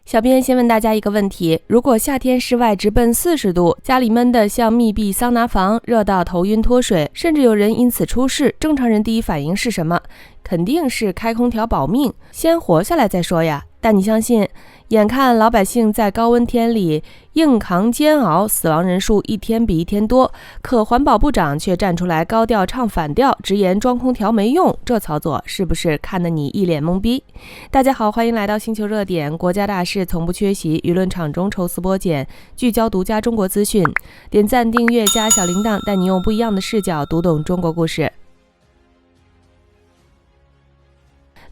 小编先问大家一个问题：如果夏天室外直奔40度，家里闷得像密闭桑拿房，热到头晕脱水，甚至有人因此出事，正常人第一反应是什么？肯定是开空调保命，先活下来再说呀。但你相信，眼看老百姓在高温天里硬扛煎熬，死亡人数一天比一天多，可环保部长却站出来高调唱反调，直言装空调没用，这操作是不是看得你一脸懵逼？大家好，欢迎来到星球热点，国家大事从不缺席，舆论场中抽丝剥茧，聚焦独家中国资讯。点赞、订阅、加小铃铛，带你用不一样的视角读懂中国故事。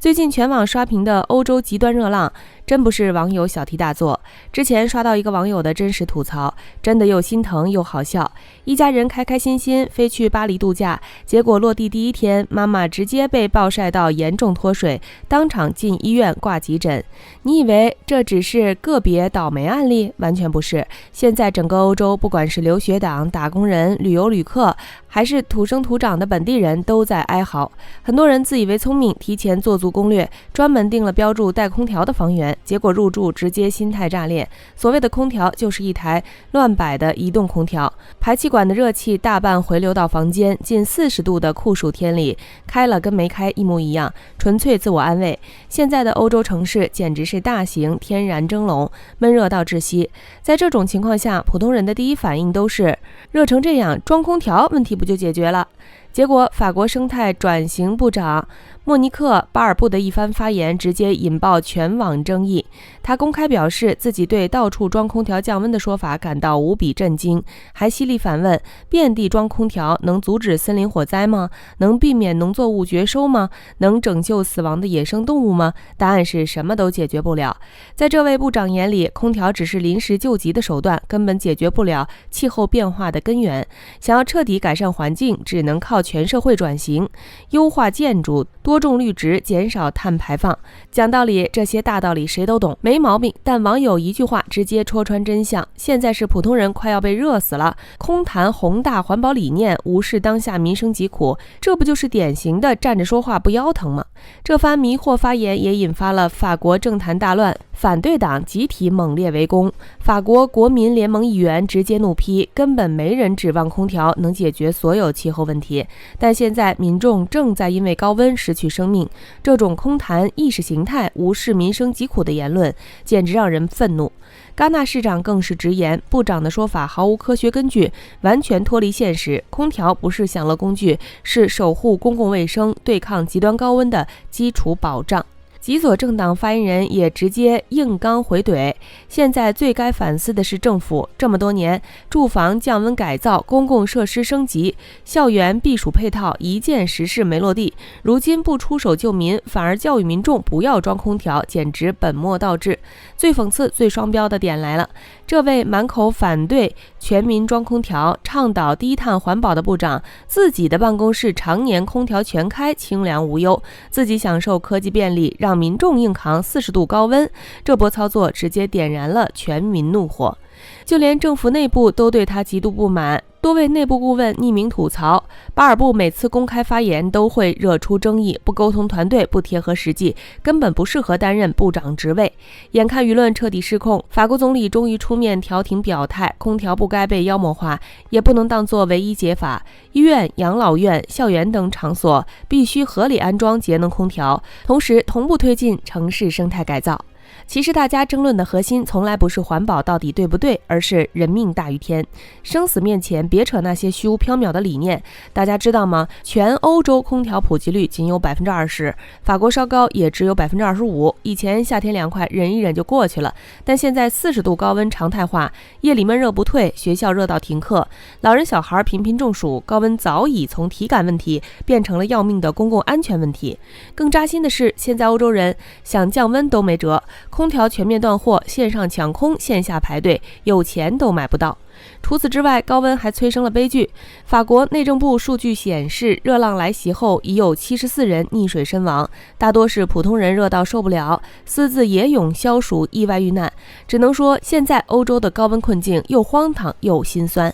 最近全网刷屏的欧洲极端热浪，真不是网友小题大做。之前刷到一个网友的真实吐槽，真的又心疼又好笑。一家人开开心心飞去巴黎度假，结果落地第一天，妈妈直接被暴晒到严重脱水，当场进医院挂急诊。你以为这只是个别倒霉案例？完全不是。现在整个欧洲，不管是留学党、打工人、旅游旅客，还是土生土长的本地人，都在哀嚎。很多人自以为聪明，提前做足攻略，专门订了标注带空调的房源，结果入住直接心态炸裂。所谓的空调就是一台乱摆的移动空调，排气管的热气大半回流到房间，近40度的酷暑天里，开了跟没开一模一样，纯粹自我安慰。现在的欧洲城市简直是大型天然蒸笼，闷热到窒息。在这种情况下，普通人的第一反应都是热成这样，装空调问题不就解决了？结果法国生态转型部长莫尼克·巴尔布的一番发言直接引爆全网争议。他公开表示自己对到处装空调降温的说法感到无比震惊，还犀利反问：遍地装空调能阻止森林火灾吗？能避免农作物绝收吗？能拯救死亡的野生动物吗？答案是什么都解决不了。在这位部长眼里，空调只是临时救急的手段，根本解决不了气候变化的根源。想要彻底改善环境，只能靠全社会转型，优化建筑，多种绿植，减少碳排放。讲道理，这些大道理谁都懂，没毛病。但网友一句话直接戳穿真相：现在是普通人快要被热死了，空谈宏大环保理念，无视当下民生疾苦，这不就是典型的站着说话不腰疼吗？这番迷惑发言也引发了法国政坛大乱，反对党集体猛烈围攻。法国国民联盟议员直接怒批，根本没人指望空调能解决所有气候问题。但现在民众正在因为高温失去生命，这种空谈意识形态、无视民生疾苦的言论，简直让人愤怒。戛纳市长更是直言，部长的说法毫无科学根据，完全脱离现实。空调不是享乐工具，是守护公共卫生、对抗极端高温的基础保障。几所政党发言人也直接硬刚回怼，现在最该反思的是政府，这么多年住房降温改造、公共设施升级、校园避暑配套一件实事没落地，如今不出手救民，反而教育民众不要装空调，简直本末倒置。最讽刺、最双标的点来了，这位满口反对全民装空调、倡导低碳环保的部长，自己的办公室常年空调全开，清凉无忧，自己享受科技便利，让民众硬扛40度高温，这波操作直接点燃了全民怒火。就连政府内部都对他极度不满，多位内部顾问匿名吐槽，巴尔布每次公开发言都会惹出争议，不沟通团队，不贴合实际，根本不适合担任部长职位。眼看舆论彻底失控，法国总理终于出面调停表态，空调不该被妖魔化，也不能当作唯一解法。医院、养老院、校园等场所必须合理安装节能空调，同时同步推进城市生态改造。其实大家争论的核心从来不是环保到底对不对，而是人命大于天。生死面前别扯那些虚无缥缈的理念。大家知道吗？全欧洲空调普及率仅有 20%， 法国稍高也只有 25%。 以前夏天凉快忍一忍就过去了，但现在40度高温常态化，夜里闷热不退，学校热到停课，老人小孩频频中暑，高温早已从体感问题变成了要命的公共安全问题。更扎心的是，现在欧洲人想降温都没辙，空调全面断货，线上抢空，线下排队，有钱都买不到。除此之外，高温还催生了悲剧。法国内政部数据显示，热浪来袭后已有74人溺水身亡，大多是普通人热到受不了，私自野泳消暑意外遇难。只能说，现在欧洲的高温困境又荒唐又心酸。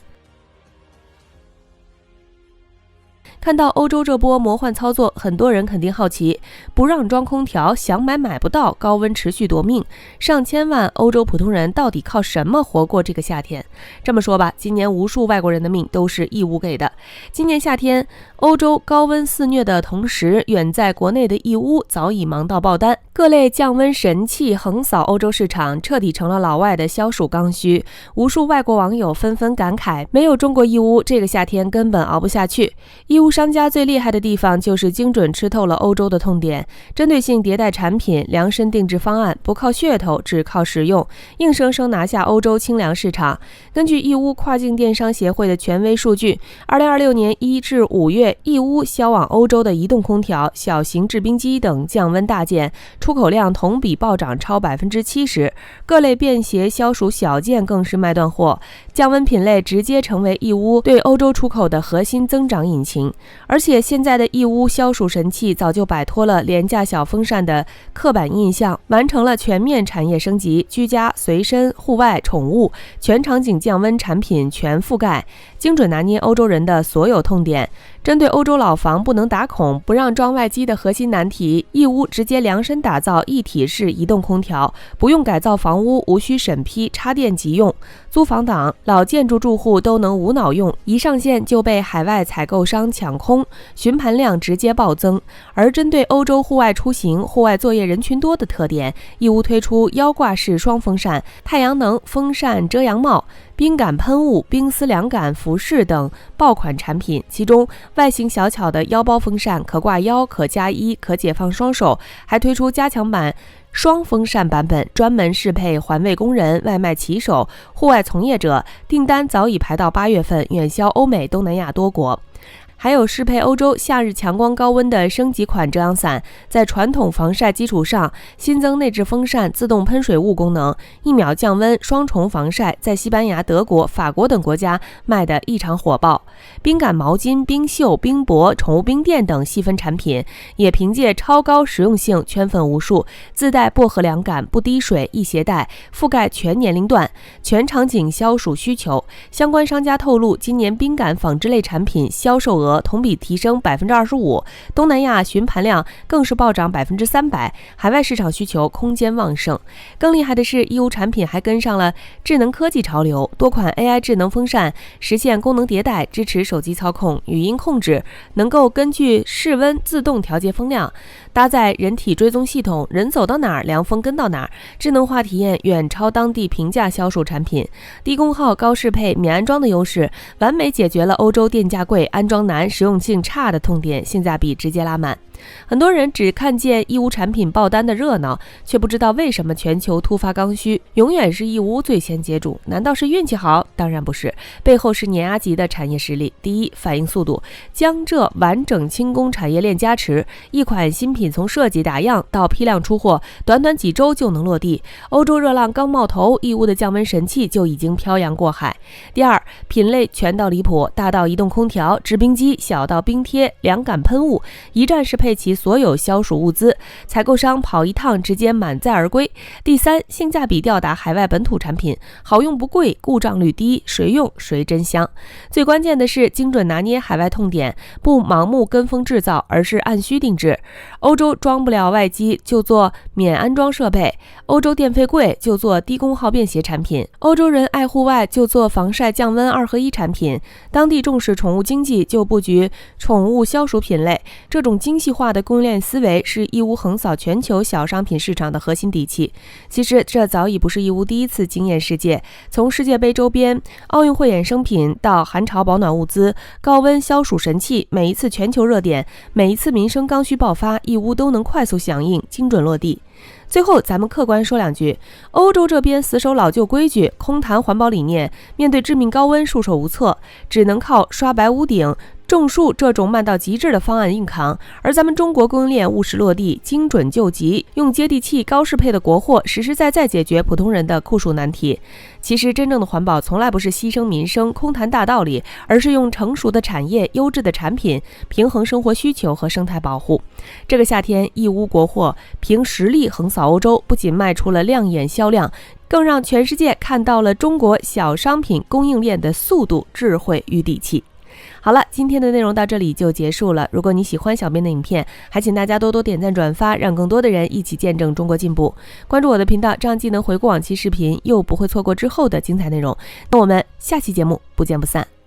看到欧洲这波魔幻操作，很多人肯定好奇，不让装空调，想买买不到，高温持续夺命，上千万欧洲普通人到底靠什么活过这个夏天？这么说吧，今年无数外国人的命都是义乌给的。今年夏天，欧洲高温肆虐的同时，远在国内的义乌早已忙到爆单，各类降温神器横扫欧洲市场，彻底成了老外的消暑刚需。无数外国网友纷纷感慨，没有中国义乌，这个夏天根本熬不下去。义乌商家最厉害的地方就是精准吃透了欧洲的痛点，针对性迭代产品，量身定制方案，不靠噱头，只靠实用，硬生生拿下欧洲清凉市场。根据义乌跨境电商协会的权威数据，2026年1至5月，义乌销往欧洲的移动空调、小型制冰机等降温大件出口量同比暴涨超70%，各类便携消暑小件更是卖断货。降温品类直接成为义乌对欧洲出口的核心增长引擎。而且现在的义乌消暑神器早就摆脱了廉价小风扇的刻板印象，完成了全面产业升级，居家、随身、户外、宠物全场景降温产品全覆盖，精准拿捏欧洲人的所有痛点。针对欧洲老房不能打孔、不让装外机的核心难题，义乌直接量身打造一体式移动空调，不用改造房屋，无需审批，插电即用。租房党、老建筑住户都能无脑用，一上线就被海外采购商抢空，询盘量直接暴增。而针对欧洲户外出行、户外作业人群多的特点，义乌推出腰挂式双风扇、太阳能风扇遮阳帽、冰感喷雾、冰丝凉感服饰等爆款产品，其中外形小巧的腰包风扇可挂腰、可加衣、可解放双手，还推出加强版双风扇版本，专门适配环卫工人、外卖骑手、户外从业者，订单早已排到8月份，远销欧美、东南亚多国。还有适配欧洲夏日强光高温的升级款遮阳伞，在传统防晒基础上新增内置风扇自动喷水雾功能，1秒降温双重防晒，在西班牙、德国、法国等国家卖得异常火爆。冰感毛巾、冰袖、冰泊、宠物冰垫等细分产品也凭借超高实用性圈粉无数，自带薄荷凉感，不滴水，易携带，覆盖全年龄段，全场景消暑需求。相关商家透露，今年冰感纺织类产品销售额同比提升25%，东南亚询盘量更是暴涨300%，海外市场需求空间旺盛。更厉害的是，义乌产品还跟上了智能科技潮流，多款 AI 智能风扇实现功能迭代，支持手机操控、语音控制，能够根据室温自动调节风量，搭载人体追踪系统，人走到哪儿，凉风跟到哪儿，智能化体验远超当地平价消暑产品。低功耗、高适配、免安装的优势，完美解决了欧洲电价贵、安装难、实用性差的痛点，性价比直接拉满。很多人只看见义乌产品爆单的热闹，却不知道为什么全球突发刚需永远是义乌最先接住。难道是运气好？当然不是，背后是碾压级的产业实力。第一，反应速度，江浙完整轻工产业链加持，一款新品从设计打样到批量出货，短短几周就能落地。欧洲热浪刚冒头，义乌的降温神器就已经漂洋过海。第二，品类全到离谱，大到移动空调、制冰机，小到冰贴、凉感喷雾，一站式配齐所有消暑物资，采购商跑一趟直接满载而归。第三，性价比吊打海外本土产品，好用不贵，故障率低，谁用谁真香。最关键的是精准拿捏海外痛点，不盲目跟风制造，而是按需定制。欧洲装不了外机就做免安装设备，欧洲电费贵就做低功耗便携产品，欧洲人爱户外就做防晒降温2合1产品，当地重视宠物经济就布局宠物消暑品类。这种精细化的供应链思维是义乌横扫全球小商品市场的核心底气。其实这早已不是义乌第一次惊艳世界，从世界杯周边、奥运会衍生品到寒潮保暖物资、高温消暑神器，每一次全球热点，每一次民生刚需爆发，义乌都能快速响应，精准落地。最后咱们客观说两句，欧洲这边死守老旧规矩，空谈环保理念，面对致命高温束手无策，只能靠刷白屋顶、种树这种慢到极致的方案硬扛。而咱们中国供应链务实落地，精准救急，用接地气、高适配的国货，实实在在解决普通人的酷暑难题。其实真正的环保从来不是牺牲民生、空谈大道理，而是用成熟的产业、优质的产品平衡生活需求和生态保护。这个夏天，义乌国货凭实力横扫欧洲，不仅卖出了亮眼销量，更让全世界看到了中国小商品供应链的速度、智慧与底气。好了，今天的内容到这里就结束了。如果你喜欢小编的影片，还请大家多多点赞转发，让更多的人一起见证中国进步。关注我的频道，这样既能回顾往期视频，又不会错过之后的精彩内容。那我们下期节目不见不散。